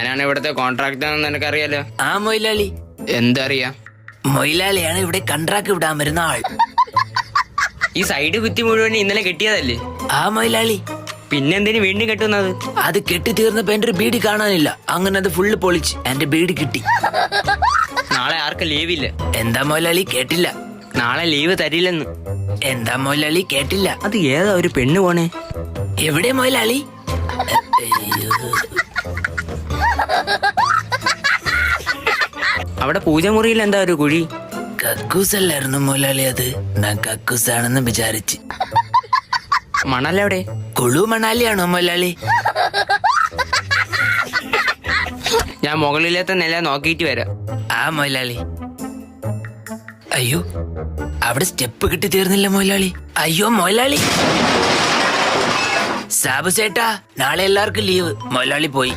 ഞാനാണ് ഇവിടുത്തെ കോൺട്രാക്ടർ ആണെന്ന് നിനക്കറിയാലോ. ആ മൊയിലാളി. എന്തറിയാ? മൊയിലാളിയാണ് ഇവിടെ കൺട്രാക്ട് വിടാൻ വരുന്ന ആൾ. ഈ സൈഡ് കുത്തി മുഴുവൻ ഇന്നലെ കെട്ടിയതല്ലേ? ആ മൊയിലാളി. പിന്നെന്തിനു വീണ്ടും കെട്ടുന്നത്? അത് കെട്ടി തീർന്നപ്പോ എന്റെ ഒരു ബീഡി കാണാനില്ല. അങ്ങനെ അത് ഫുള്ള് പൊളിച്ച് എന്റെ ബീഡി കിട്ടി. നാളെ ആർക്കും ലീവില്ല. എന്താ മൊയിലാളി കേട്ടില്ല? നാളെ ലീവ് തരില്ലെന്ന്. എന്താ മൊയിലാളി കേട്ടില്ല? അത് ഏതാ ഒരു പെണ്ണ് പോണേ? എവിടെ മൊയിലാളി? അവിടെ പൂജമുറിയിൽ എന്താ ഒരു കുഴി? കക്കൂസല്ലായിരുന്നു മൊയിലാളി. അത് ഞാൻ കക്കൂസാണെന്ന് വിചാരിച്ച്. മണലെവിടെ? കുളു മണാലിയാണോ മൊയിലാളി? ഞാൻ മുകളിലത്തെ നില നോക്കിയിട്ട് വരാം. ആ മൊയിലാളി. അയ്യോ, അവിടെ സ്റ്റെപ്പ് കിട്ടി തീർന്നില്ല മൊയിലാളി. അയ്യോ മൊയിലാളി. സാബു ചേട്ടാ, നാളെ എല്ലാവർക്കും ലീവ്. മൊയിലാളി പോയി.